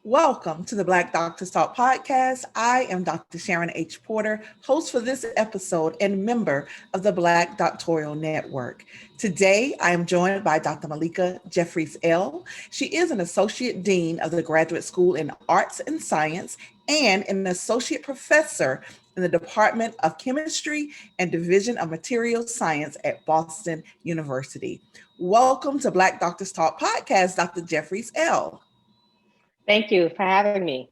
Welcome to the Black Doctors Talk podcast. I am Dr. Sharon H. Porter, host for this episode and member of the Black Doctoral Network. Today, I am joined by Dr. Malika Jeffries-EL. She is an Associate Dean of the Graduate School in Arts and Science and an Associate Professor in the Department of Chemistry and Division of Materials Science at Boston University. Welcome to Black Doctors Talk podcast, Dr. Jeffries-EL. Thank you for having me.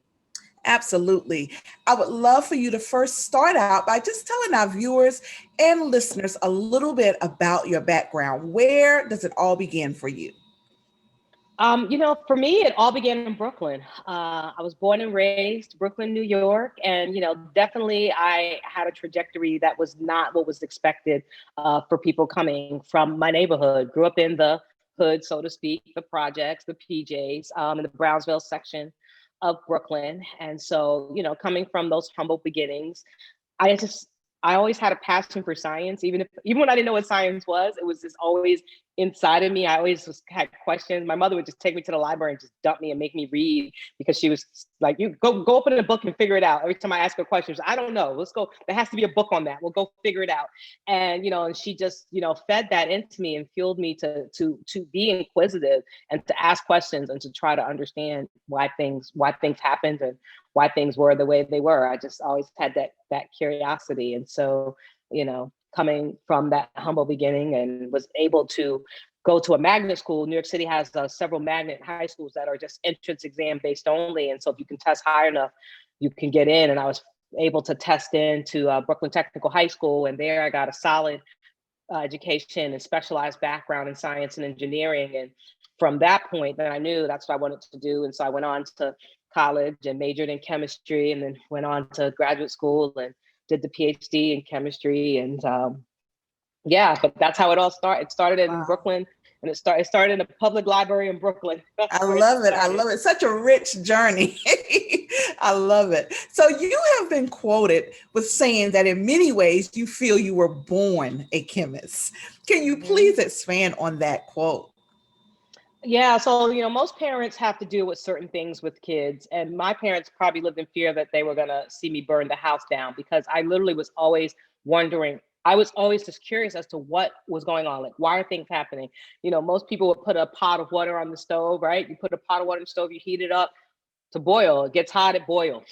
Absolutely. I would love for you to first start out by just telling our viewers and listeners a little bit about your background. Where does it all begin for you? For me, it all began in Brooklyn. I was born and raised Brooklyn, New York, and definitely I had a trajectory that was not what was expected for people coming from my neighborhood. Grew up in the hood, so to speak, the projects, the PJs, in the Brownsville section of Brooklyn. And so, coming from those humble beginnings, I just I always had a passion for science, even when I didn't know what science was. It was just always inside of me. I always just had questions. My mother would just take me to the library and just dump me and make me read because she was like, "You go open a book and figure it out." Every time I ask her questions, I don't know. Let's go. There has to be a book on that. We'll go figure it out. And she just fed that into me and fueled me to be inquisitive and to ask questions and to try to understand why things happened and why things were the way they were. I just always had that curiosity. And so, coming from that humble beginning and was able to go to a magnet school. New York City has several magnet high schools that are just entrance exam based only. And so if you can test high enough, you can get in. And I was able to test into Brooklyn Technical High School. And there I got a solid education and specialized background in science and engineering. And from that point, then I knew that's what I wanted to do. And so I went on to college and majored in chemistry, and then went on to graduate school and did the Ph.D. in chemistry. And but that's how it all started. It started in Brooklyn, and it started in a public library in Brooklyn. I love it. I love it. Such a rich journey. I love it. So you have been quoted with saying that in many ways you feel you were born a chemist. Can you please expand on that quote? Yeah, so most parents have to deal with certain things with kids, and my parents probably lived in fear that they were gonna see me burn the house down, because I literally was always wondering. I was always just curious as to what was going on, like why are things happening? Most people would put a pot of water on the stove, right? You put a pot of water on the stove, you heat it up to boil. It gets hot, it boils.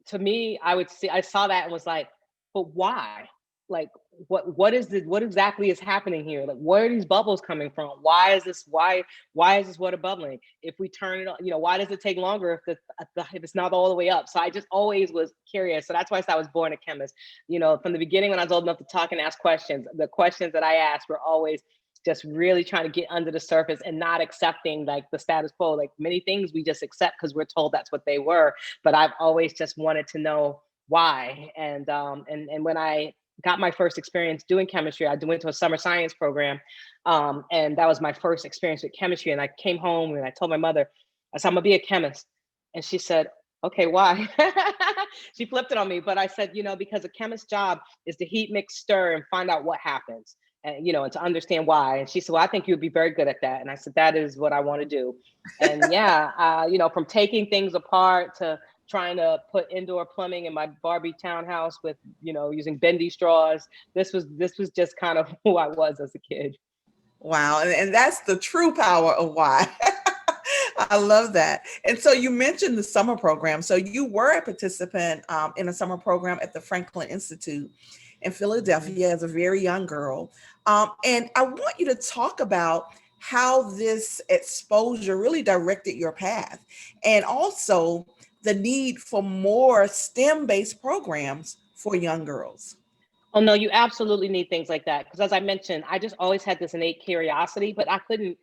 To me, I saw that and was like, but why? Like, what exactly is happening here? Like, where are these bubbles coming from? Why is this water bubbling? If we turn it on, why does it take longer if it's not all the way up? So I just always was curious. So that's why I said I was born a chemist. From the beginning, when I was old enough to talk and ask questions, the questions that I asked were always just really trying to get under the surface and not accepting like the status quo. Like many things we just accept because we're told that's what they were. But I've always just wanted to know why. And when I got my first experience doing chemistry, I went to a summer science program. And that was my first experience with chemistry. And I came home and I told my mother, I said, I'm gonna be a chemist. And she said, okay, why? She flipped it on me. But I said, because a chemist's job is to heat, mix, stir, and find out what happens. And and to understand why. And she said, well, I think you'd be very good at that. And I said, that is what I want to do. And from taking things apart to trying to put indoor plumbing in my Barbie townhouse with, using bendy straws. This was just kind of who I was as a kid. Wow. And that's the true power of why. I love that. And so you mentioned the summer program. So you were a participant in a summer program at the Franklin Institute in Philadelphia as a very young girl. And I want you to talk about how this exposure really directed your path, and also the need for more STEM-based programs for young girls. Oh no, you absolutely need things like that. Because as I mentioned, I just always had this innate curiosity, but I didn't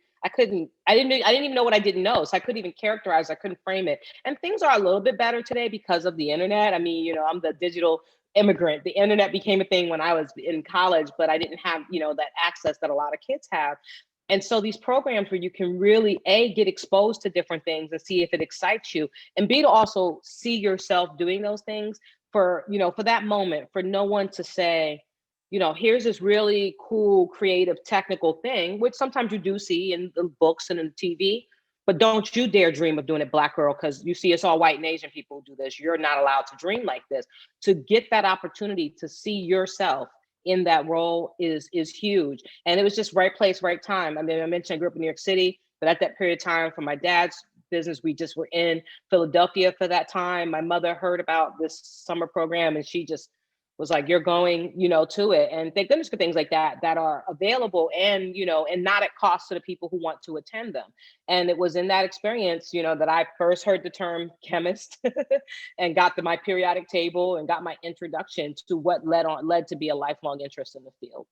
even know what I didn't know. So I couldn't even characterize, I couldn't frame it. And things are a little bit better today because of the internet. I mean, I'm the digital immigrant. The internet became a thing when I was in college, but I didn't have, that access that a lot of kids have. And so these programs where you can really get exposed to different things and see if it excites you, and B, to also see yourself doing those things for that moment, for no one to say, here's this really cool, creative, technical thing, which sometimes you do see in the books and in the TV, but don't you dare dream of doing it, Black girl, because you see it's all white and Asian people who do this. You're not allowed to dream like this. To get that opportunity to see yourself in that role is huge. And it was just right place, right time. I mean, I mentioned I grew up in New York City, but at that period of time for my dad's business, we just were in Philadelphia for that time. My mother heard about this summer program and she just was like, you're going, to it. And thank goodness for things like that are available and, and not at cost to the people who want to attend them. And it was in that experience, that I first heard the term chemist and got my periodic table and got my introduction to what led to be a lifelong interest in the field.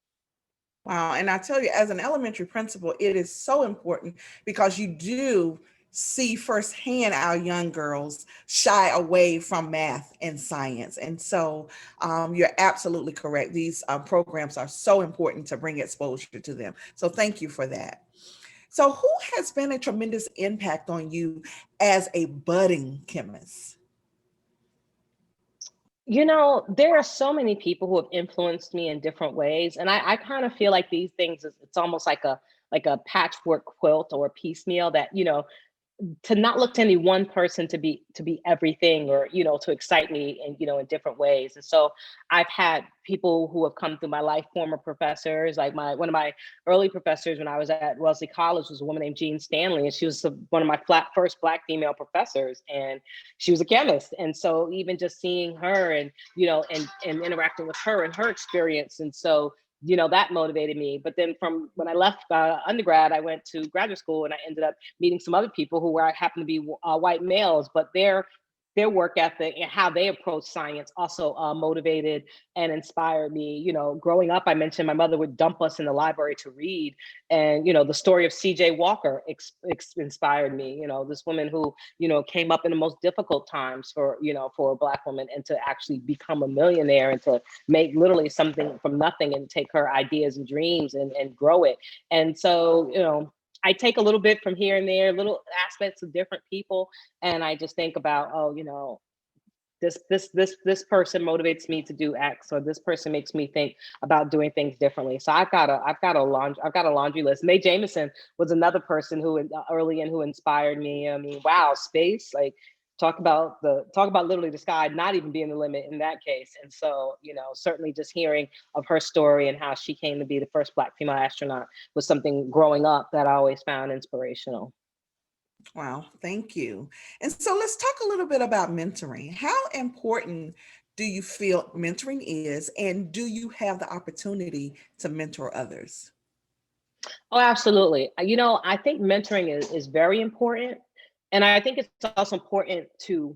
Wow. And I tell you, as an elementary principal, it is so important because you do see firsthand our young girls shy away from math and science. And so you're absolutely correct. These programs are so important to bring exposure to them. So thank you for that. So who has been a tremendous impact on you as a budding chemist? There are so many people who have influenced me in different ways. And I kind of feel like these things, it's almost like a patchwork quilt or a piecemeal that, to not look to any one person to be everything or to excite me in different ways. And so I've had people who have come through my life, former professors, like one of my early professors when I was at Wellesley College was a woman named Jean Stanley, and she was one of my first Black female professors, and she was a chemist. And so even just seeing her and and interacting with her and her experience, and so that motivated me. But then from when I left undergrad, I went to graduate school and I ended up meeting some other people who happened to be white males, but their work ethic and how they approach science also motivated and inspired me. Growing up, I mentioned my mother would dump us in the library to read. And, the story of C.J. Walker inspired me, this woman who, came up in the most difficult times for a Black woman, and to actually become a millionaire and to make literally something from nothing and take her ideas and dreams and grow it. And so, I take a little bit from here and there, little aspects of different people, and I just think about, this person motivates me to do X, or this person makes me think about doing things differently. So I've got a laundry list. Mae Jameson was another person who who inspired me. I mean, wow, space, like talk about literally the sky not even being the limit in that case. And so, certainly just hearing of her story and how she came to be the first Black female astronaut was something growing up that I always found inspirational. Wow, thank you. And so let's talk a little bit about mentoring. How important do you feel mentoring is, and do you have the opportunity to mentor others? Oh, absolutely. I think mentoring is very important. And I think it's also important to,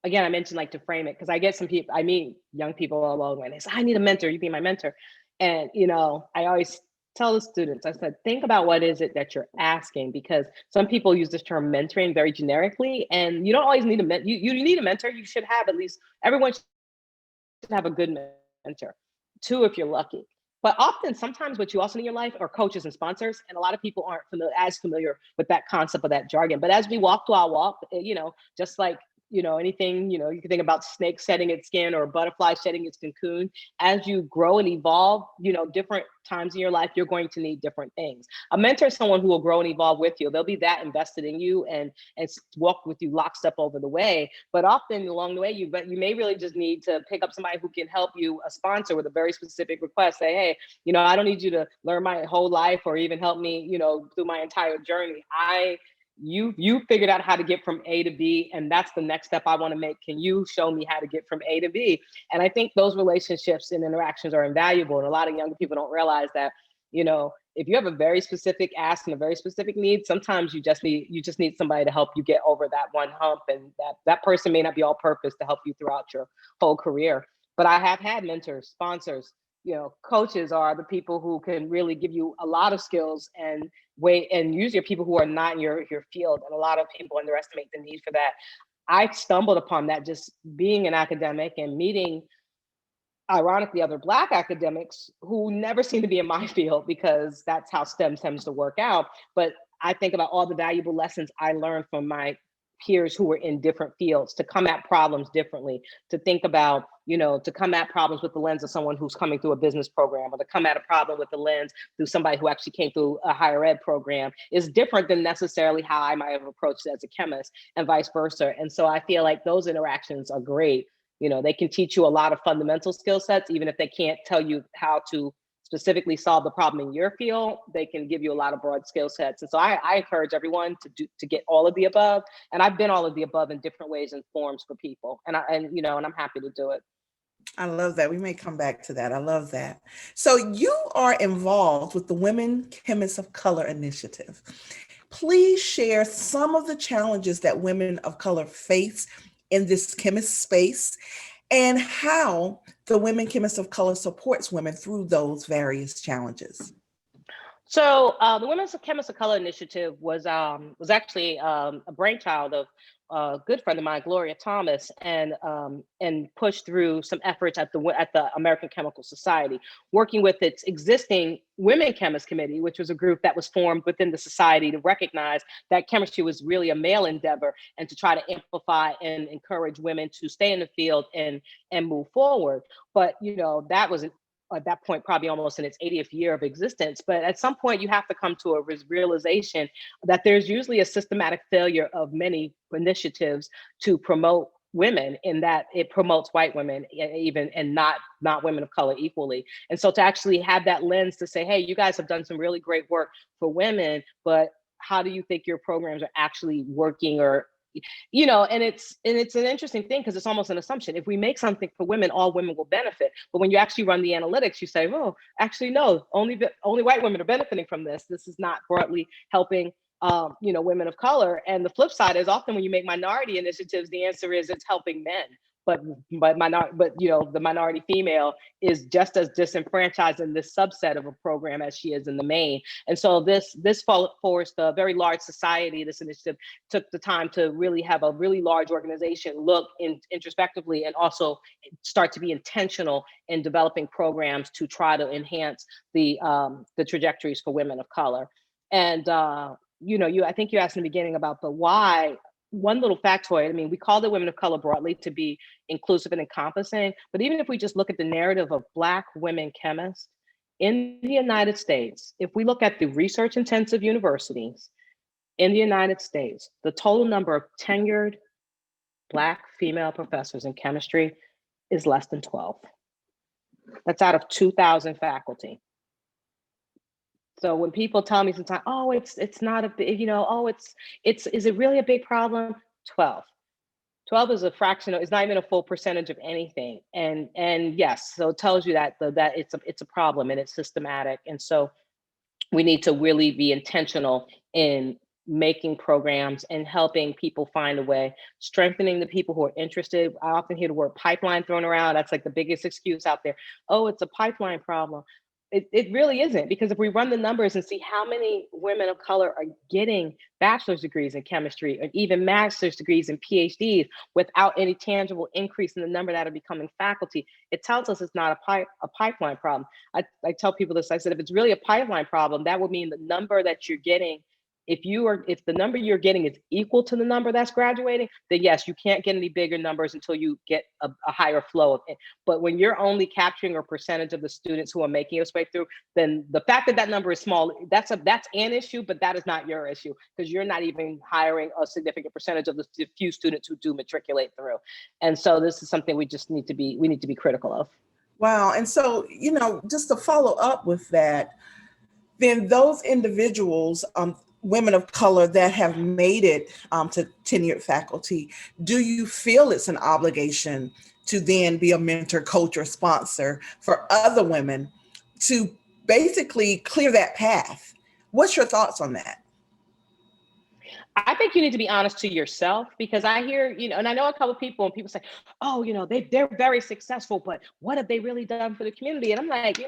again, I mentioned like to frame it, because I get some people, I meet young people along the way, and they say, I need a mentor, you be my mentor. And, I always tell the students, I said, think about what is it that you're asking, because some people use this term mentoring very generically, and you don't always need a mentor. You need a mentor. You should have at least, everyone should have a good mentor, two if you're lucky. But often, sometimes what you also need in your life are coaches and sponsors. And a lot of people aren't as familiar with that concept of that jargon. But as we walk through our walk, just like anything, you can think about snakes shedding its skin or a butterfly shedding its cocoon. As you grow and evolve, different times in your life, you're going to need different things. A mentor is someone who will grow and evolve with you. They'll be that invested in you and walk with you lockstep over the way. But often along the way, you may really just need to pick up somebody who can help you, a sponsor with a very specific request. Say, hey, I don't need you to learn my whole life or even help me, through my entire journey. You figured out how to get from A to B, and that's the next step I want to make. Can you show me how to get from A to B? And I think those relationships and interactions are invaluable. And a lot of younger people don't realize that, if you have a very specific ask and a very specific need, sometimes you just need somebody to help you get over that one hump. And that person may not be all purpose to help you throughout your whole career. But I have had mentors, sponsors, coaches are the people who can really give you a lot of skills and usually people who are not in your field. And a lot of people underestimate the need for that. I stumbled upon that just being an academic and meeting, ironically, other Black academics who never seem to be in my field, because that's how STEM tends to work out. But I think about all the valuable lessons I learned from my peers who were in different fields, to come at problems differently, to think about to come at problems with the lens of someone who's coming through a business program, or to come at a problem with the lens through somebody who actually came through a higher ed program is different than necessarily how I might have approached it as a chemist, and vice versa. And so I feel like those interactions are great. They can teach you a lot of fundamental skill sets, even if they can't tell you how to specifically solve the problem in your field. They can give you a lot of broad skill sets. And so I encourage everyone to get all of the above. And I've been all of the above in different ways and forms for people. And I'm happy to do it. I love that. We may come back to that. I love that. So you are involved with the Women Chemists of Color initiative. Please share some of the challenges that women of color face in this chemist space, and how the Women Chemists of Color supports women through those various challenges. So the Women's Chemists of Color initiative was actually a brainchild of a good friend of mine, Gloria Thomas, and pushed through some efforts at the American Chemical Society, working with its existing Women Chemists Committee, which was a group that was formed within the society to recognize that chemistry was really a male endeavor, and to try to amplify and encourage women to stay in the field and move forward. But that was at that point probably almost in its 80th year of existence. But at some point you have to come to a realization that there's usually a systematic failure of many initiatives to promote women, in that it promotes white women even, and not women of color equally. And so to actually have that lens to say, hey, you guys have done some really great work for women, but how do you think your programs are actually working? Or and it's an interesting thing, because it's almost an assumption. If we make something for women, all women will benefit. But when you actually run the analytics, you say, oh, actually, no, only white women are benefiting from this. This is not broadly helping women of color. And the flip side is, often when you make minority initiatives, the answer is it's helping men. But the minority female is just as disenfranchised in this subset of a program as she is in the main. And so this forced a very large society. This initiative took the time to really have a really large organization look introspectively, and also start to be intentional in developing programs to try to enhance the trajectories for women of color. And I think you asked in the beginning about the why. One little factoid, we call the women of color broadly to be inclusive and encompassing, but even if we just look at the narrative of Black women chemists in the United States, if we look at the research intensive universities in the United States, the total number of tenured Black female professors in chemistry is less than 12. That's out of 2,000 faculty. So when people tell me sometimes, oh, it's not a big, is it really a big problem? 12 is a fraction. It's not even a full percentage of anything. And yes, so it tells you that it's a problem, and it's systematic. And so we need to really be intentional in making programs and helping people find a way, strengthening the people who are interested. I often hear the word pipeline thrown around. That's like the biggest excuse out there. Oh, it's a pipeline problem. It really isn't, because if we run the numbers and see how many women of color are getting bachelor's degrees in chemistry, or even master's degrees and PhDs, without any tangible increase in the number that are becoming faculty, it tells us it's not a pipeline problem. I tell people this, I said, if it's really a pipeline problem, that would mean the number that you're getting, if the number you're getting is equal to the number that's graduating, then yes, you can't get any bigger numbers until you get a higher flow of it. But when you're only capturing a percentage of the students who are making its way through, then the fact that number is small, that's an issue, but that is not your issue, because you're not even hiring a significant percentage of the few students who do matriculate through. And so this is something we need to be critical of. Wow. And so, just to follow up with that, then those individuals, women of color that have made it to tenured faculty, do you feel it's an obligation to then be a mentor, coach, or sponsor for other women to basically clear that path? What's your thoughts on that? I think you need to be honest to yourself, because I hear, and I know a couple of people, and people say, oh, they're very successful, but what have they really done for the community? And I'm like,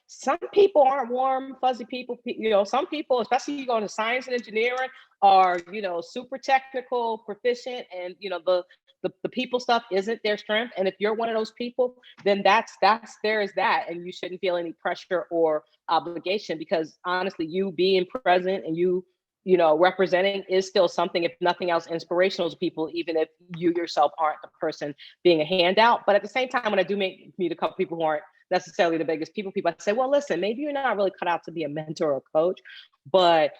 some people aren't warm, fuzzy people. Some people, especially you go into science and engineering, are, super technical, proficient, and, the people stuff isn't their strength. And if you're one of those people, then there is that. And you shouldn't feel any pressure or obligation, because honestly, you being present and you representing is still something, if nothing else, inspirational to people, even if you yourself aren't the person being a handout. But at the same time, when I do meet a couple people who aren't necessarily the biggest people, I say, well, listen, maybe you're not really cut out to be a mentor or coach, but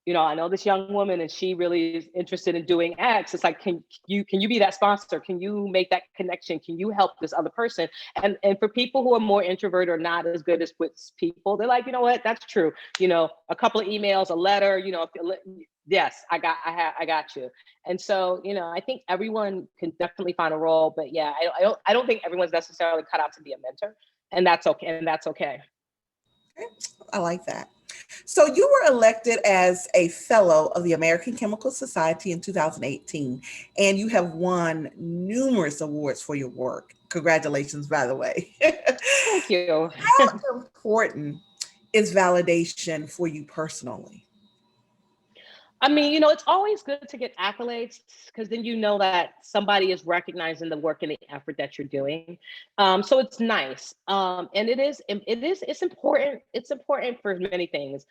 I know this young woman and she really is interested in doing X. It's like, can you be that sponsor? Can you make that connection? Can you help this other person? And for people who are more introverted or not as good as with people, they're like, you know what, that's true. A couple of emails, a letter, yes, I got you. And so, I think everyone can definitely find a role, but yeah, I don't think everyone's necessarily cut out to be a mentor, and that's okay. I like that. So you were elected as a fellow of the American Chemical Society in 2018, and you have won numerous awards for your work. Congratulations, by the way. Thank you. How important is validation for you personally? I mean, it's always good to get accolades, because then you know that somebody is recognizing the work and the effort that you're doing. So it's nice. And it's important. It's important for many things.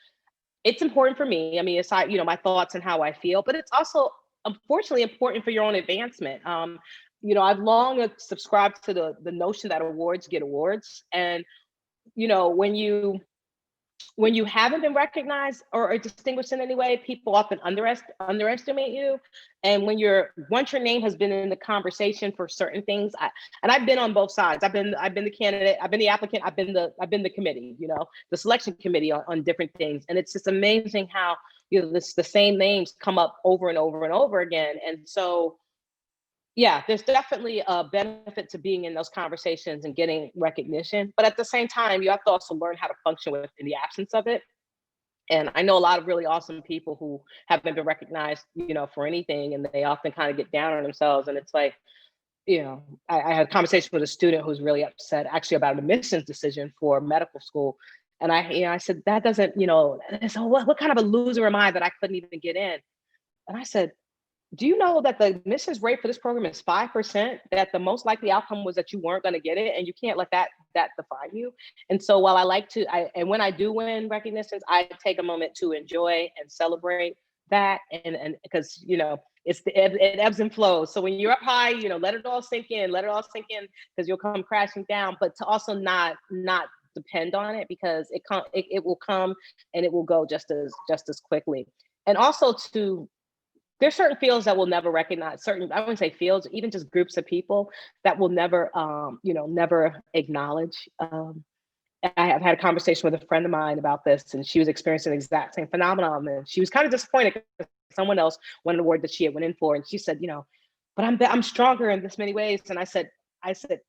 It's important for me. I mean, aside, my thoughts and how I feel, but it's also unfortunately important for your own advancement. I've long subscribed to the notion that awards get awards. And, when you haven't been recognized or distinguished in any way, people often underestimate you. And once your name has been in the conversation for certain things, and I've been on both sides. I've been the candidate, I've been the applicant, I've been the committee, the selection committee on different things. And it's just amazing how the same names come up over and over and over again. And so yeah, there's definitely a benefit to being in those conversations and getting recognition. But at the same time, you have to also learn how to function in the absence of it. And I know a lot of really awesome people who haven't been recognized, for anything, and they often kind of get down on themselves. And it's like, I had a conversation with a student who's really upset actually about an admissions decision for medical school. And I said, that doesn't, so what kind of a loser am I that I couldn't even get in? And I said, do you know that the admissions rate for this program is 5%, that the most likely outcome was that you weren't going to get it, and you can't let that define you? And so while and when I do win recognitions, I take a moment to enjoy and celebrate that. And because, it ebbs and flows. So when you're up high, let it all sink in, because you'll come crashing down, but to also not depend on it, because it will come and it will go just as quickly. And also there's certain fields that will never recognize I wouldn't say fields, even just groups of people that will never, never acknowledge. I have had a conversation with a friend of mine about this, and she was experiencing the exact same phenomenon. And she was kind of disappointed because someone else won an award that she had went in for. And she said, but I'm stronger in this many ways. And I said,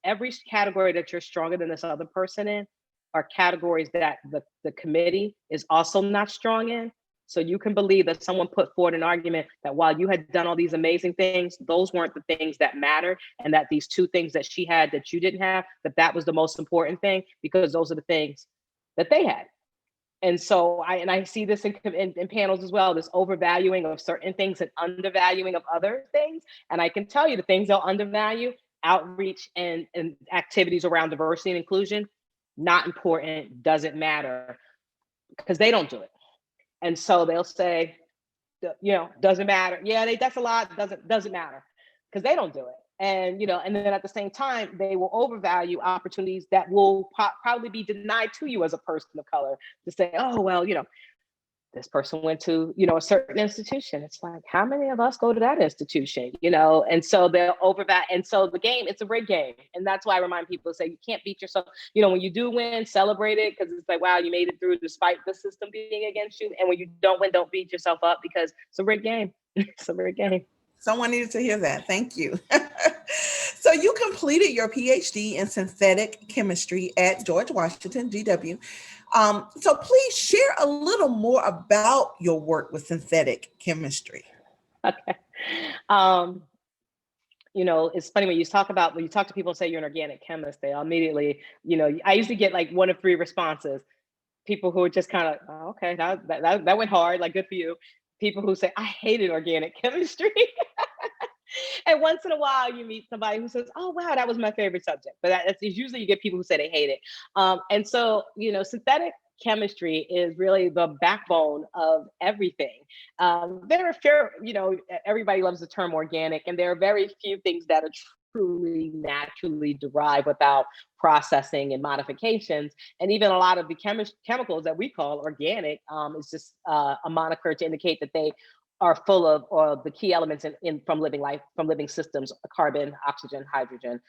every category that you're stronger than this other person in are categories that the committee is also not strong in. So you can believe that someone put forward an argument that while you had done all these amazing things, those weren't the things that mattered, and that these two things that she had that you didn't have, that was the most important thing, because those are the things that they had. And so I see this in panels as well, this overvaluing of certain things and undervaluing of other things. And I can tell you the things they'll undervalue: outreach and activities around diversity and inclusion, not important, doesn't matter, because they don't do it. And so they'll say, doesn't matter. Yeah, that's a lot. Doesn't matter, because they don't do it. And, and then at the same time, they will overvalue opportunities that will probably be denied to you as a person of color, to say, oh, well, this person went to, a certain institution. It's like, how many of us go to that institution, And so they'll overvalue. And so the game, it's a rigged game. And that's why I remind people to say, you can't beat yourself. When you do win, celebrate it, because it's like, wow, you made it through despite the system being against you. And when you don't win, don't beat yourself up, because it's a rigged game. It's a rigged game. Someone needed to hear that. Thank you. So you completed your Ph.D. in synthetic chemistry at George Washington, GW. So please share a little more about your work with synthetic chemistry. Okay. It's funny when you talk to people and say you're an organic chemist, they immediately, I usually get like one of three responses. People who are just kind of, oh, okay, that went hard, like, good for you. People who say, I hated organic chemistry. And once in a while you meet somebody who says, oh, wow, that was my favorite subject. But it's usually you get people who say they hate it. And so, synthetic chemistry is really the backbone of everything. There are fair, everybody loves the term organic, and there are very few things that are truly naturally derived without processing and modifications. And even a lot of the chemicals that we call organic is just a moniker to indicate that they are full of the key elements from living systems: carbon, oxygen, hydrogen,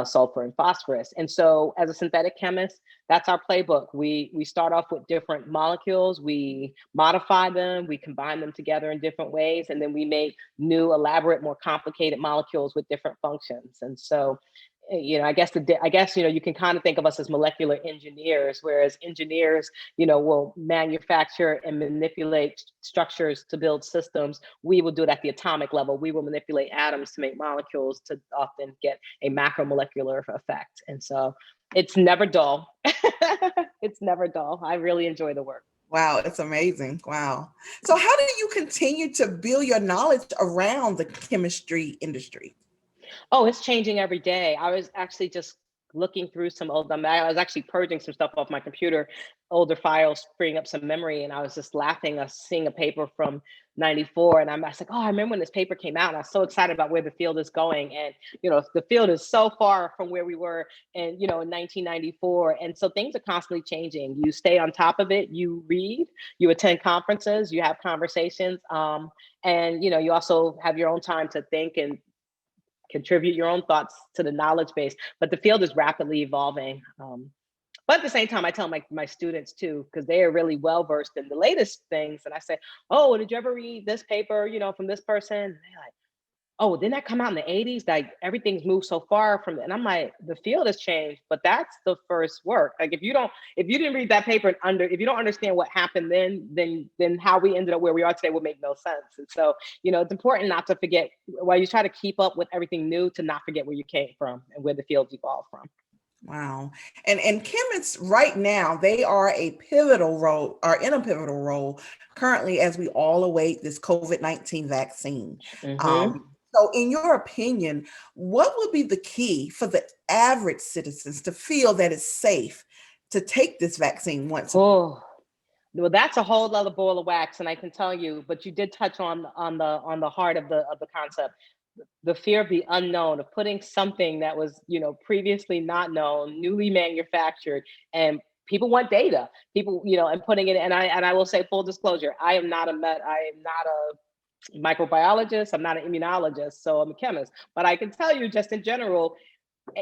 sulfur, and phosphorus. And so as a synthetic chemist, that's our playbook. We start off with different molecules, we modify them, we combine them together in different ways, and then we make new, elaborate, more complicated molecules with different functions. And so I guess you can kind of think of us as molecular engineers, whereas engineers, will manufacture and manipulate structures to build systems. We will do it at the atomic level. We will manipulate atoms to make molecules to often get a macromolecular effect. And so it's never dull. It's never dull. I really enjoy the work. Wow, it's amazing. Wow. So how do you continue to build your knowledge around the chemistry industry? Oh, it's changing every day. I was actually just looking through I was actually purging some stuff off my computer, older files, freeing up some memory. And I was just laughing, seeing a paper from 94. And I was like, oh, I remember when this paper came out, and I was so excited about where the field is going. And, the field is so far from where we were in 1994. And so things are constantly changing. You stay on top of it, you read, you attend conferences, you have conversations. And, you also have your own time to think and contribute your own thoughts to the knowledge base. But the field is rapidly evolving. But at the same time, I tell my students too, because they are really well versed in the latest things. And I say, oh, did you ever read this paper, from this person? And they're like, oh, didn't that come out in the 80s? Like everything's moved so far from it. And I'm like, the field has changed, but that's the first work. Like if you didn't read that paper if you don't understand what happened then how we ended up where we are today would make no sense. And so, it's important not to forget, while you try to keep up with everything new, to not forget where you came from and where the field's evolved from. Wow. And chemists right now, they are in a pivotal role currently as we all await this COVID-19 vaccine. Mm-hmm. So in your opinion, what would be the key for the average citizens to feel that it's safe to take this vaccine once? Oh, well, that's a whole other ball of wax. And I can tell you, but you did touch on the heart of the concept. The fear of the unknown, of putting something that was, previously not known, newly manufactured, and people want data. People, and putting it. And I will say, full disclosure, I am not a microbiologist. I'm not an immunologist, so I'm a chemist. But I can tell you, just in general,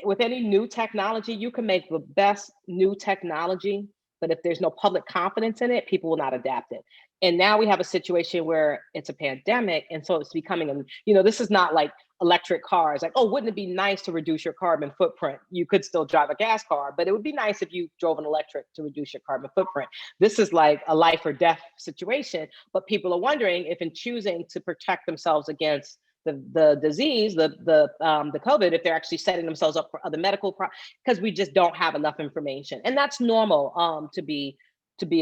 with any new technology, you can make the best new technology, but if there's no public confidence in it, people will not adapt it. And now we have a situation where it's a pandemic, and so it's becoming this is not like electric cars. Like, oh, wouldn't it be nice to reduce your carbon footprint? You could still drive a gas car, but it would be nice if you drove an electric to reduce your carbon footprint. This is like a life or death situation, but people are wondering if, in choosing to protect themselves against the disease, the COVID, if they're actually setting themselves up for other medical because we just don't have enough information. And that's normal to be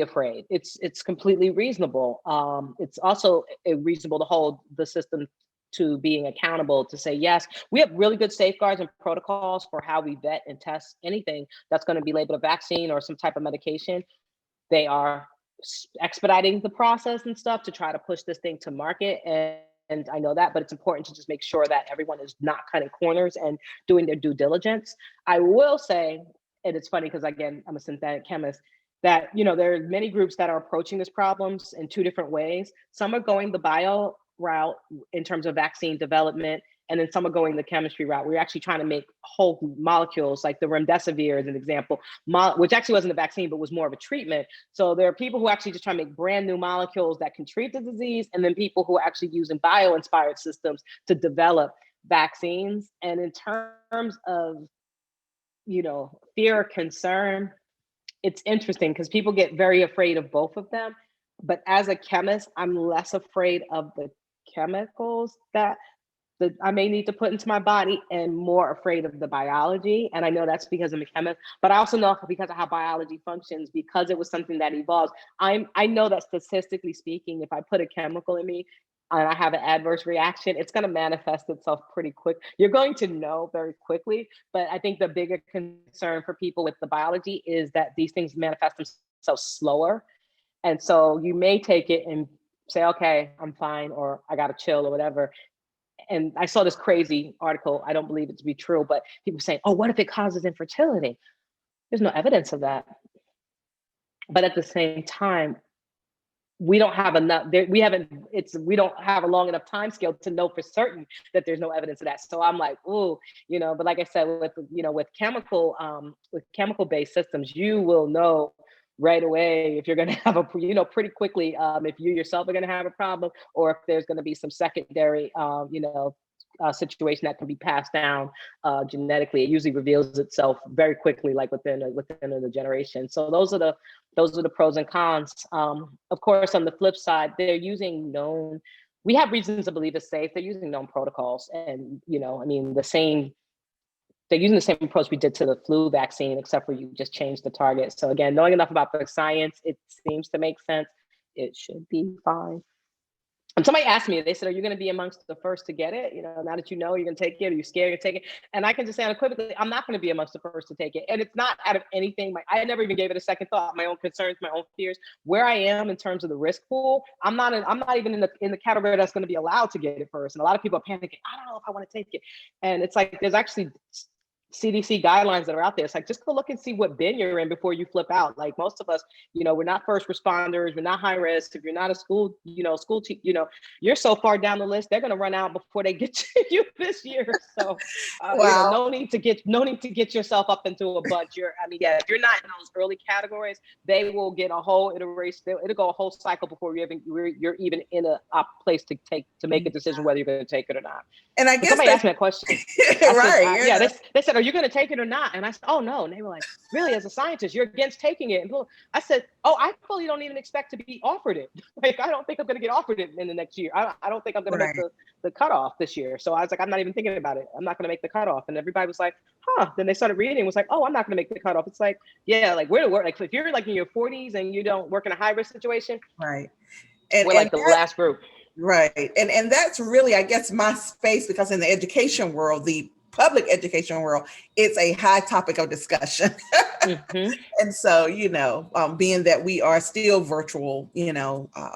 afraid. It's completely reasonable. It's also reasonable to hold the system to being accountable, to say, yes, we have really good safeguards and protocols for how we vet and test anything that's going to be labeled a vaccine or some type of medication. They are expediting the process and stuff to try to push this thing to market. And I know that, but it's important to just make sure that everyone is not cutting corners and doing their due diligence. I will say, and it's funny because, again, I'm a synthetic chemist, that, there are many groups that are approaching these problems in two different ways. Some are going the bio route in terms of vaccine development, and then some are going the chemistry route. We're actually trying to make whole molecules, like the remdesivir as an example, which actually wasn't a vaccine, but was more of a treatment. So there are people who actually just try to make brand new molecules that can treat the disease, and then people who are actually using bio-inspired systems to develop vaccines. And in terms of, fear or concern, it's interesting because people get very afraid of both of them. But as a chemist, I'm less afraid of the chemicals that I may need to put into my body and more afraid of the biology. And I know that's because I'm a chemist, but I also know because of how biology functions, because it was something that evolves. I know that statistically speaking, if I put a chemical in me and I have an adverse reaction, it's going to manifest itself pretty quick. You're going to know very quickly. But I think the bigger concern for people with the biology is that these things manifest themselves itself slower. And so you may take it and say, okay, I'm fine, or I got to chill or whatever. And I saw this crazy article. I don't believe it to be true, but people saying, oh, what if it causes infertility? There's no evidence of that. But at the same time, we don't have enough, we don't have a long enough time scale to know for certain that there's no evidence of that. So I'm like, oh, but like I said, with chemical based systems, you will know right away if you're going to have pretty quickly, if you yourself are going to have a problem, or if there's going to be some secondary, situation that can be passed down genetically. It usually reveals itself very quickly, like within a generation. So those are the pros and cons. Of course, on the flip side, they're using we have reasons to believe it's safe. They're using known protocols, and they're using the same approach we did to the flu vaccine, except for you just change the target. So again, knowing enough about the science, it seems to make sense. It should be fine. And somebody asked me, they said, are you going to be amongst the first to get it? Now that you're going to take it, are you scared to take it? And I can just say unequivocally, I'm not going to be amongst the first to take it. And it's not out of anything. I never even gave it a second thought. My own concerns, my own fears, where I am in terms of the risk pool. I'm not even in the category that's going to be allowed to get it first. And a lot of people are panicking. I don't know if I want to take it. And it's like, there's actually CDC guidelines that are out there. It's like, just go look and see what bin you're in before you flip out. Like most of us, we're not first responders, we're not high risk. If you're not a school teacher, you're so far down the list, they're going to run out before they get to you this year. So, Wow. no need to get yourself up into a bunch. If you're not in those early categories, they will get a whole iteration. It'll go a whole cycle before you're even in a place to make a decision whether you're going to take it or not. And I guess somebody asked me a question. Right. They said, are you going to take it or not? And I said, oh, no. And they were like, really, as a scientist, you're against taking it? And I said, oh, I fully don't even expect to be offered it. Like, I don't think I'm going to get offered it in the next year. I don't think I'm going to make the cutoff this year. So I was like, I'm not even thinking about it. I'm not going to make the cutoff. And everybody was like, huh. Then they started reading. It was like, oh, I'm not going to make the cutoff. It's like, yeah, like where to work. Like if you're like in your 40s and you don't work in a high risk situation, right. We're like the last group. Right. And that's really, I guess, my space, because in the education world, the public education world, it's a high topic of discussion. Mm-hmm. And so, being that we are still virtual,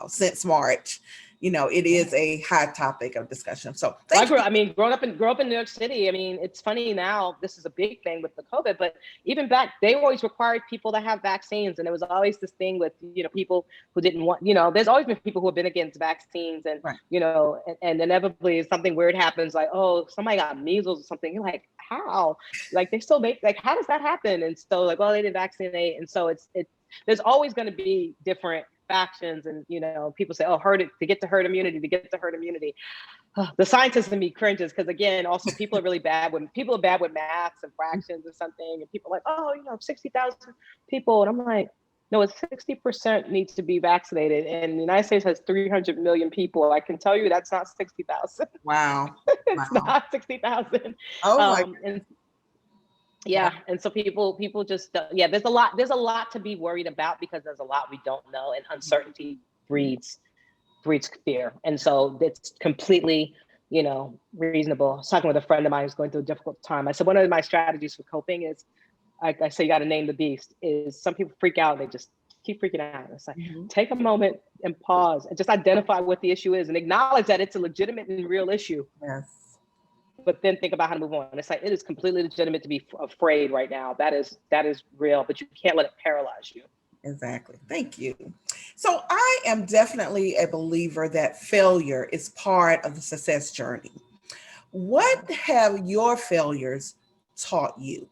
since March, it is a high topic of discussion. So grew up in New York City. It's funny now, this is a big thing with the COVID, but even back, they always required people to have vaccines. And there was always this thing with, people who didn't want, there's always been people who have been against vaccines and, right. And inevitably something weird happens, like, oh, somebody got measles or something. You're like, how? Like they still make, like, how does that happen? And so like, well, they didn't vaccinate. And so there's always going to be different factions, and people say, oh, to get to herd immunity. The scientist in me cringes, because again, also people are bad with maths and fractions or something, and people are like, oh, 60,000 people, and I'm like, no, it's 60% needs to be vaccinated, and the United States has 300 million people. I can tell you that's not 60,000. Wow. It's not 60,000. Oh my goodness. Yeah. And so people just, there's a lot to be worried about, because there's a lot we don't know, and uncertainty breeds fear. And so it's completely, reasonable. I was talking with a friend of mine who's going through a difficult time. I said, one of my strategies for coping is, I say, you got to name the beast, is some people freak out. They just keep freaking out. It's like, take a moment and pause and just identify what the issue is and acknowledge that it's a legitimate and real issue. Yes. But then think about how to move on. It's like, it is completely legitimate to be afraid right now. That is real, but you can't let it paralyze you. Exactly. Thank you. So I am definitely a believer that failure is part of the success journey. What have your failures taught you?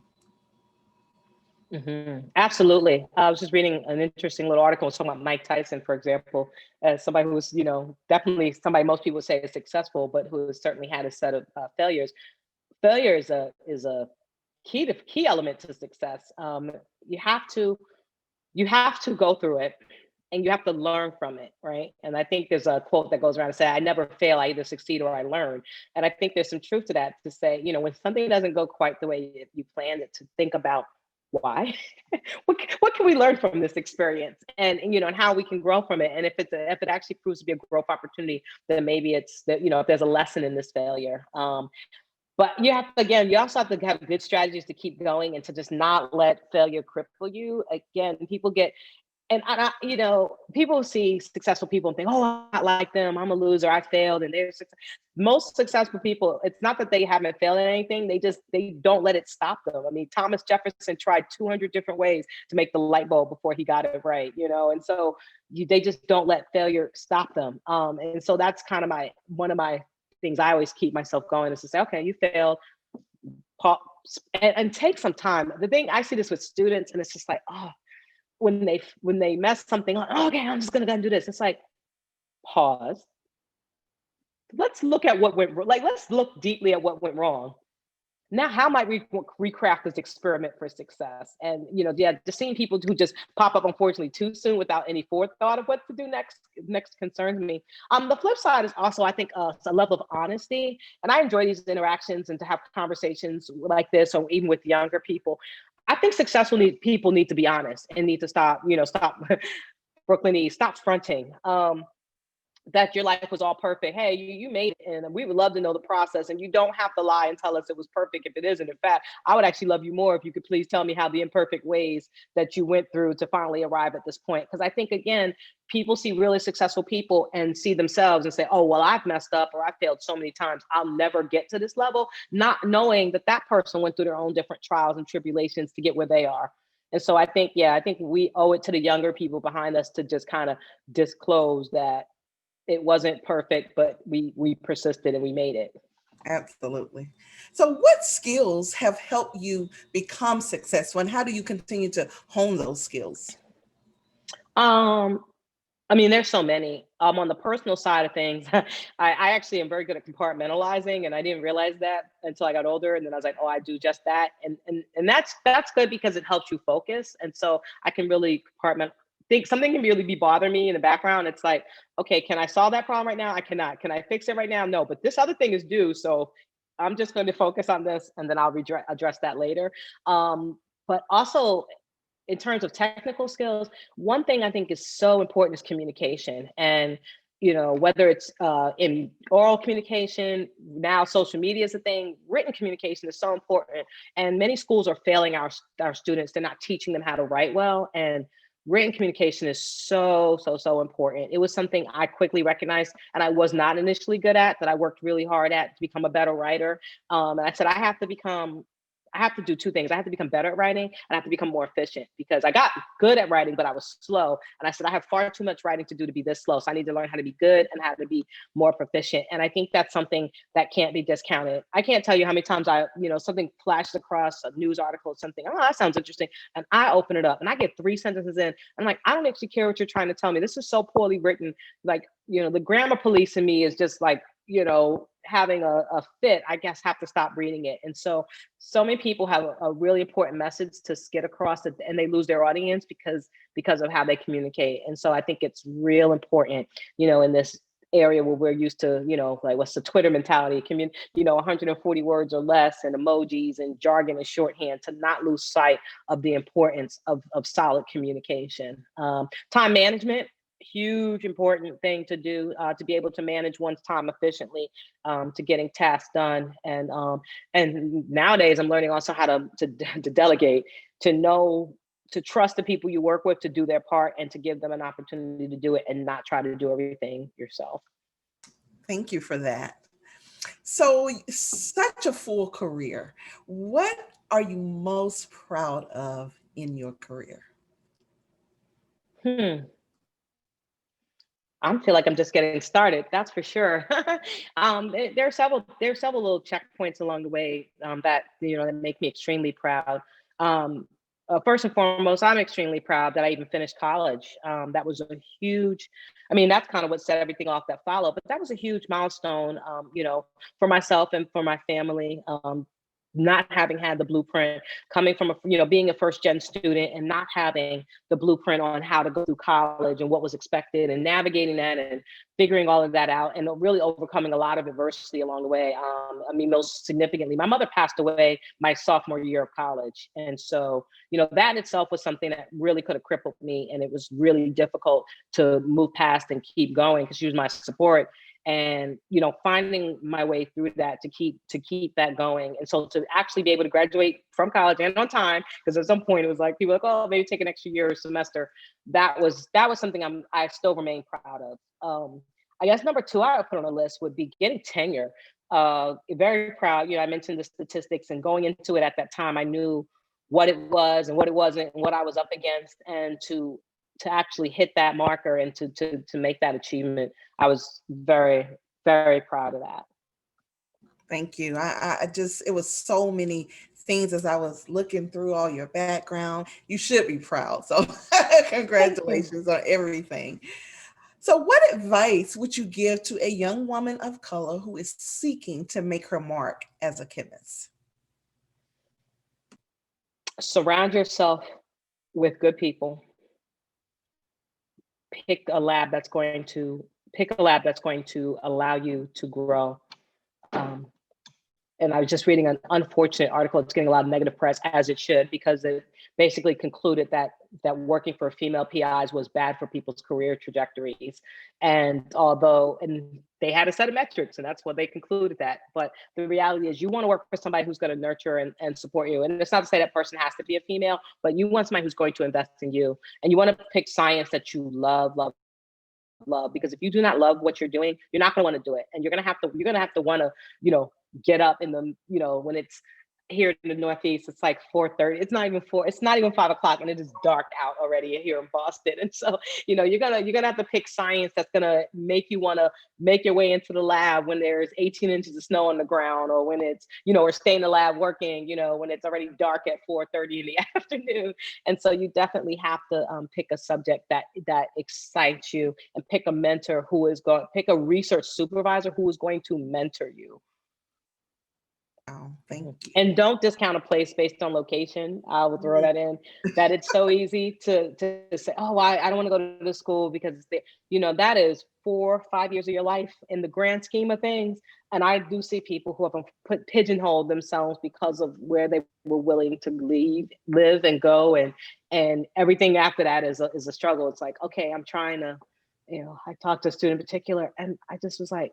Mm-hmm. Absolutely. I was just reading an interesting little article talking about Mike Tyson, for example, as somebody who was, definitely somebody most people would say is successful, but who has certainly had a set of failures. Failure is a key element to success. You have to go through it, and you have to learn from it, right? And I think there's a quote that goes around and say, I never fail, I either succeed or I learn. And I think there's some truth to that, to say, when something doesn't go quite the way you planned it, to think about why. what can we learn from this experience, and and how we can grow from it. And if it actually proves to be a growth opportunity, then maybe it's that, if there's a lesson in this failure. But you also have to have good strategies to keep going and to just not let failure cripple you. Again, people get, you know, people see successful people and think, oh, I'm not like them. I'm a loser. I failed. And most successful people, it's not that they haven't failed at anything. They don't let it stop them. I mean, Thomas Jefferson tried 200 different ways to make the light bulb before he got it right, you know? And so they just don't let failure stop them. And so that's kind of one of my things I always keep myself going is to say, okay, you failed, and take some time. The thing, I see this with students, and it's just like, oh, when they mess something up, oh, okay, I'm just gonna go and do this. It's like, pause. Let's look at what went, like, let's look deeply at what went wrong. Now, how might we recraft this experiment for success? And, you know, yeah, just seeing people who just pop up, unfortunately, too soon without any forethought of what to do next concerns me. The flip side is also, I think, a level of honesty. And I enjoy these interactions and to have conversations like this, or even with younger people. I think successful people need to be honest and need to stop Brooklyn East, stop fronting. That your life was all perfect. Hey, you made it, and we would love to know the process. And you don't have to lie and tell us it was perfect if it isn't. In fact, I would actually love you more if you could please tell me how the imperfect ways that you went through to finally arrive at this point. Because I think, again, people see really successful people and see themselves and say, oh, well, I've messed up or I failed so many times, I'll never get to this level, not knowing that that person went through their own different trials and tribulations to get where they are. And so I think we owe it to the younger people behind us to just kind of disclose that it wasn't perfect, but we persisted and we made it. Absolutely. So what skills have helped you become successful, and how do you continue to hone those skills? I mean, there's so many. On the personal side of things, I actually am very good at compartmentalizing, and I didn't realize that until I got older. And then I was like, oh, I do just that. And that's good because it helps you focus. And so I can really think something can really be bothering me in the background. It's like, okay, can I solve that problem right now? I cannot. Can I fix it right now? No, but this other thing is due. So I'm just going to focus on this, and then I'll address that later. But also, in terms of technical skills, one thing I think is so important is communication. And, you know, whether it's in oral communication, now social media is a thing, written communication is so important. And many schools are failing our students. They're not teaching them how to write well. And written communication is so important. It was something I quickly recognized and I was not initially good at, that I worked really hard at to become a better writer. And I said, I have to do two things. I have to become better at writing, and I have to become more efficient, because I got good at writing, but I was slow. And I said, I have far too much writing to do to be this slow. So I need to learn how to be good and how to be more proficient. And I think that's something that can't be discounted. I can't tell you how many times something flashed across a news article, something, oh, that sounds interesting. And I open it up and I get 3 sentences in. I'm like, I don't actually care what you're trying to tell me. This is so poorly written. Like, the grammar police in me is just like, having a fit, I guess, have to stop reading it. And so many people have a really important message to get across, and they lose their audience because of how they communicate. And so I think it's real important, in this area where we're used to, like, what's the Twitter mentality, 140 words or less, and emojis and jargon and shorthand, to not lose sight of the importance of solid communication. Time management, huge important thing to do, to be able to manage one's time efficiently, to getting tasks done. And nowadays I'm learning also how to delegate, to trust the people you work with to do their part, and to give them an opportunity to do it, and not try to do everything yourself. Thank you for that. So, such a full career. What are you most proud of in your career? I feel like I'm just getting started. That's for sure. There are several little checkpoints along the way, that make me extremely proud. First and foremost, I'm extremely proud that I even finished college. That was a huge. I mean, that's kind of what set everything off that followed. But that was a huge milestone, for myself and for my family. Not having had the blueprint, coming from being a first gen student and not having the blueprint on how to go through college and what was expected, and navigating that and figuring all of that out, and really overcoming a lot of adversity along the way. Most significantly, my mother passed away my sophomore year of college. And so, that itself was something that really could have crippled me. And it was really difficult to move past and keep going, because she was my support. and finding my way through that to keep that going. And so to actually be able to graduate from college and on time, because at some point it was like people were like, oh, maybe take an extra year or semester. That was something I still remain proud of. I guess number two I would put on the list would be getting tenure. Very proud. I mentioned the statistics, and going into it at that time, I knew what it was and what it wasn't and what I was up against, and to actually hit that marker and to make that achievement, I was very, very proud of that. Thank you. I just, it was so many things as I was looking through all your background. You should be proud. So congratulations on everything. So what advice would you give to a young woman of color who is seeking to make her mark as a chemist? Surround yourself with good people. Pick a lab that's going to allow you to grow. And I was just reading an unfortunate article. It's getting a lot of negative press, as it should, because it basically concluded that working for female PIs was bad for people's career trajectories. And they had a set of metrics, and that's what they concluded that. But the reality is, you want to work for somebody who's going to nurture and support you. And it's not to say that person has to be a female, but you want somebody who's going to invest in you. And you want to pick science that you love, because if you do not love what you're doing, you're not going to want to do it. And you're going to have to want to, get up in the, when it's here in the Northeast, it's like 4:30. It's not even 5 o'clock, and it is dark out already here in Boston. And so, you're gonna have to pick science that's gonna make you want to make your way into the lab when there's 18 inches of snow on the ground, or when it's, or stay in the lab working, when it's already dark at 4:30 in the afternoon. And so you definitely have to pick a subject that excites you, and pick a mentor pick a research supervisor who is going to mentor you. Oh, thank you. And don't discount a place based on location. I will throw that in, that it's so easy to say, oh, I don't want to go to the school because it's there. That is 4 or 5 years of your life in the grand scheme of things. And I do see people who have pigeonholed themselves because of where they were willing to live and go. And everything after that is a struggle. It's like, okay, I'm trying to, I talked to a student in particular, and I just was like,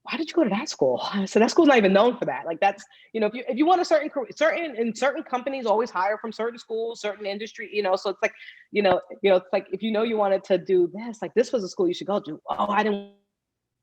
why did you go to that school? So that school's not even known for that. Like, that's, if you want a certain companies always hire from certain schools, certain industry, so it's like, it's like, if you wanted to do this, like, this was a school you should go to. Oh, I didn't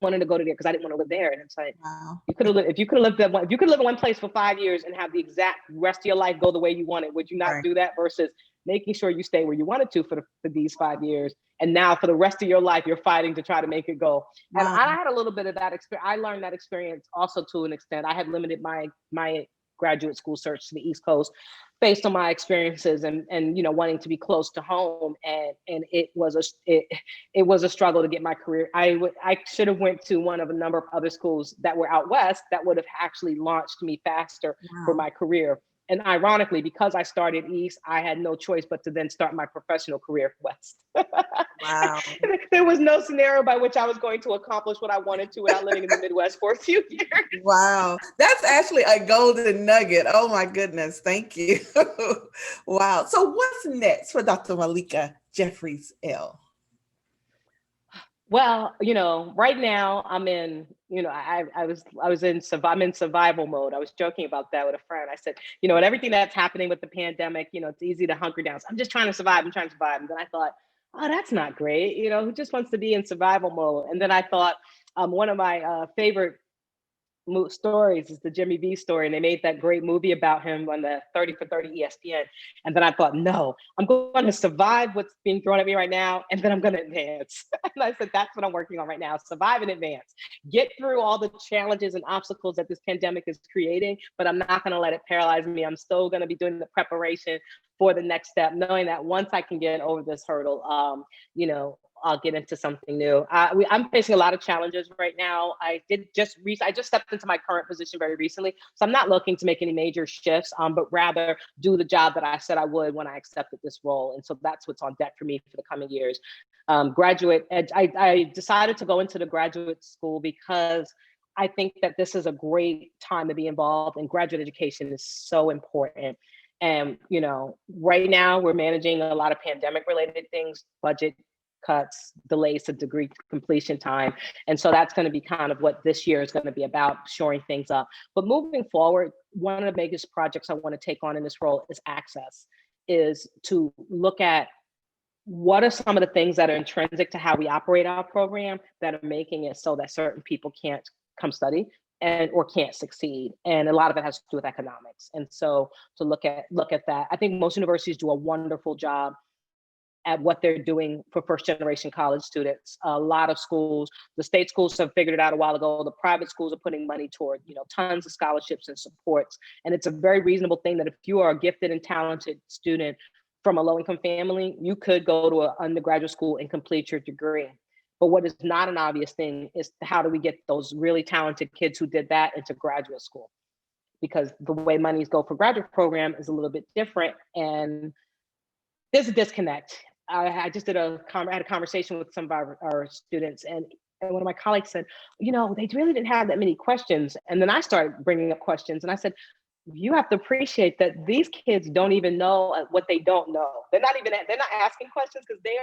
wanted to go to there because I didn't want to live there. And it's like, wow. If you could live in one place for 5 years and have the exact rest of your life go the way you want it, would you not do that, versus making sure you stay where you wanted to for these 5 years? And now for the rest of your life, you're fighting to try to make it go. Wow. And I had a little bit of that experience. I learned that experience also to an extent. I had limited my graduate school search to the East Coast based on my experiences and wanting to be close to home. And it was a struggle to get my career. I should have went to one of a number of other schools that were out West that would have actually launched me faster for my career. And ironically, because I started East, I had no choice but to then start my professional career West. Wow. There was no scenario by which I was going to accomplish what I wanted to without living in the Midwest for a few years. Wow. That's actually a golden nugget. Oh my goodness. Thank you. Wow. So what's next for Dr. Malika Jeffries-EL? Well, right now I'm in, I'm in survival mode. I was joking about that with a friend. I said, with everything that's happening with the pandemic, it's easy to hunker down. So I'm just trying to survive. And then I thought, oh, that's not great. Who just wants to be in survival mode? And then I thought, one of my favorite stories is the Jimmy V story, and they made that great movie about him on the 30 for 30 ESPN. And then I thought, no, I'm going to survive what's being thrown at me right now, and then I'm going to advance. And I said, that's what I'm working on right now: survive and advance. Get through all the challenges and obstacles that this pandemic is creating, but I'm not going to let it paralyze me. I'm still going to be doing the preparation for the next step, knowing that once I can get over this hurdle, I'll get into something new. I'm facing a lot of challenges right now. I just stepped into my current position very recently, so I'm not looking to make any major shifts, but rather do the job that I said I would when I accepted this role. And so that's what's on deck for me for the coming years. I decided to go into the graduate school because I think that this is a great time to be involved, and graduate education is so important. And right now we're managing a lot of pandemic related things, budget cuts, delays to degree completion time. And so that's going to be kind of what this year is going to be about, shoring things up. But moving forward, one of the biggest projects I want to take on in this role is access, is to look at what are some of the things that are intrinsic to how we operate our program that are making it so that certain people can't come study and or can't succeed. And a lot of it has to do with economics. And so to look at that, I think most universities do a wonderful job at what they're doing for first generation college students. A lot of schools, the state schools have figured it out a while ago. The private schools are putting money toward, tons of scholarships and supports. And it's a very reasonable thing that if you are a gifted and talented student from a low-income family, you could go to an undergraduate school and complete your degree. But what is not an obvious thing is how do we get those really talented kids who did that into graduate school? Because the way monies go for graduate program is a little bit different, and there's a disconnect. I just had a conversation with some of our students, and one of my colleagues said, they really didn't have that many questions. And then I started bringing up questions, and I said, you have to appreciate that these kids don't even know what they don't know. They're not asking questions because they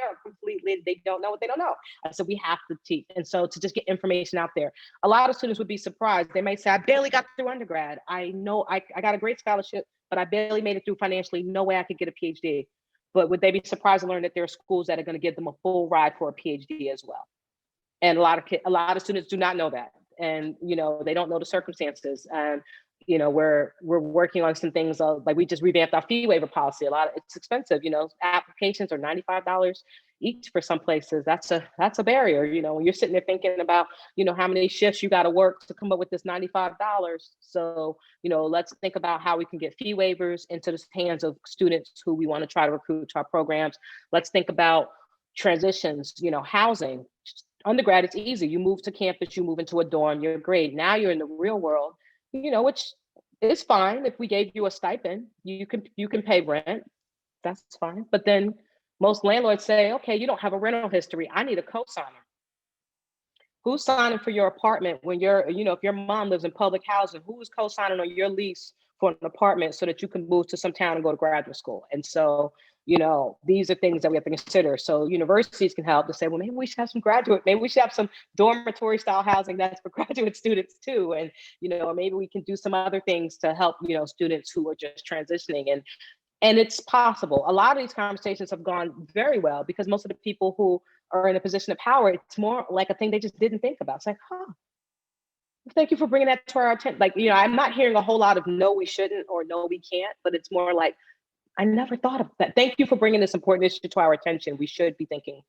don't know what they don't know. So we have to teach. And so to just get information out there, a lot of students would be surprised. They may say, I barely got through undergrad. I know I got a great scholarship, but I barely made it through financially. No way I could get a PhD. But would they be surprised to learn that there are schools that are going to give them a full ride for a PhD as well? And a lot of students do not know that. And, they don't know the circumstances. And, we're working on some things like we just revamped our fee waiver policy. It's expensive, applications are $95 each for some places. That's a barrier, when you're sitting there thinking about, how many shifts you got to work to come up with this $95. So, let's think about how we can get fee waivers into the hands of students who we want to try to recruit to our programs. Let's think about transitions, housing. Undergrad, it's easy. You move to campus, you move into a dorm, you're great. Now you're in the real world, which is fine. If we gave you a stipend, you can pay rent. That's fine. But then most landlords say, okay, you don't have a rental history. I need a co-signer. Who's signing for your apartment when if your mom lives in public housing, who is co-signing on your lease for an apartment so that you can move to some town and go to graduate school? And so, these are things that we have to consider. So universities can help to say, well, maybe we should have some dormitory style housing that's for graduate students too. And, or maybe we can do some other things to help, students who are just transitioning. And it's possible. A lot of these conversations have gone very well because most of the people who are in a position of power, it's more like a thing they just didn't think about. It's like, thank you for bringing that to our attention. Like, I'm not hearing a whole lot of no, we shouldn't, or no, we can't, but it's more like, I never thought of that. Thank you for bringing this important issue to our attention. We should be thinking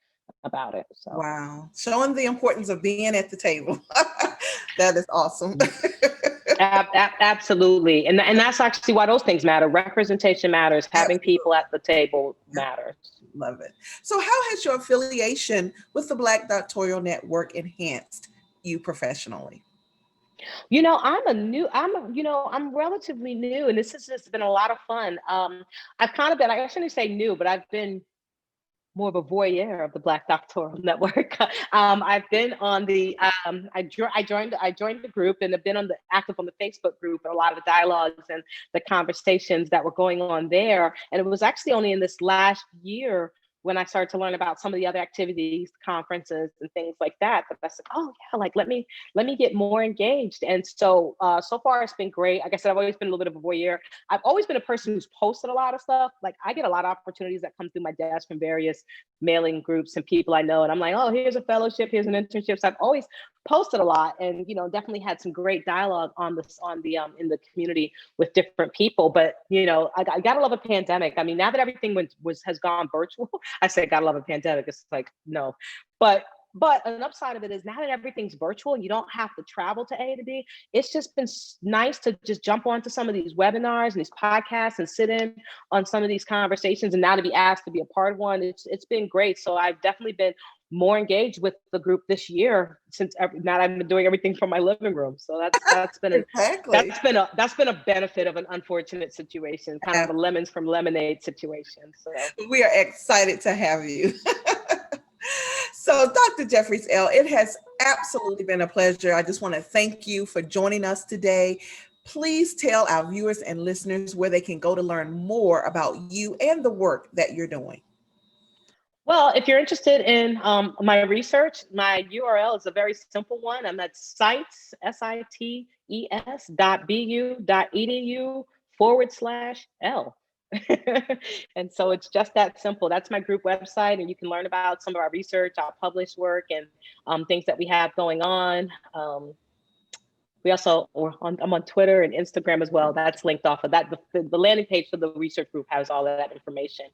about it. So. Wow. Showing the importance of being at the table. That is awesome. Absolutely. And that's actually why those things matter. Representation matters. Having people at the table matters. Love it. So how has your affiliation with the Black Doctoral Network enhanced you professionally? I'm relatively new, and this has just been a lot of fun. I've kind of been, I shouldn't say new, but I've been more of a voyeur of the Black Doctoral Network. I've been on the, I joined the group and have been active on the Facebook group and a lot of the dialogues and the conversations that were going on there. And it was actually only in this last year when I started to learn about some of the other activities, conferences and things like that, I said, oh yeah, like let me get more engaged. And so, so far it's been great. Like I said, I've always been a little bit of a voyeur. I've always been a person who's posted a lot of stuff. Like I get a lot of opportunities that come through my desk from various mailing groups and people I know. And I'm like, oh, here's a fellowship, here's an internship. So I've always posted a lot and, definitely had some great dialogue in the community with different people. But, I gotta love a pandemic. I mean, now that everything has gone virtual, I say, gotta love a pandemic. It's like, no, but an upside of it is now that everything's virtual, you don't have to travel to A to B. It's just been nice to just jump onto some of these webinars and these podcasts and sit in on some of these conversations. And now to be asked to be a part of one, it's been great. So I've definitely been more engaged with the group this year since now I've been doing everything from my living room. So that's been exactly. that's been a benefit of an unfortunate situation, kind of a lemons from lemonade situation. So we are excited to have you. So Dr. Jeffries-EL, it has absolutely been a pleasure. I just want to thank you for joining us today. Please tell our viewers and listeners where they can go to learn more about you and the work that you're doing. Well, if you're interested in my research, my URL is a very simple one. I'm at sites, sites.bu.edu/L. And so it's just that simple. That's my group website, and you can learn about some of our research, our published work, and things that we have going on. I'm on Twitter and Instagram as well. That's linked off of that. The landing page for the research group has all of that information.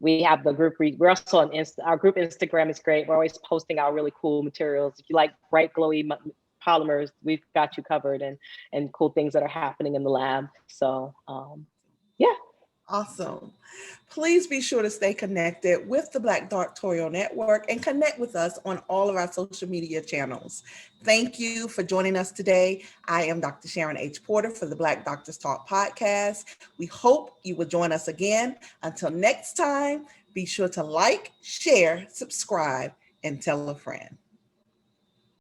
We have the group, we're also on our group Instagram is great. We're always posting our really cool materials. If you like bright, glowy polymers, we've got you covered, and cool things that are happening in the lab. So yeah. Awesome. Please be sure to stay connected with the Black Doctoral Network and connect with us on all of our social media channels. Thank you for joining us today. I am Dr. Sharon H. Porter for the Black Doctors Talk podcast. We hope you will join us again. Until next time, be sure to like, share, subscribe, and tell a friend.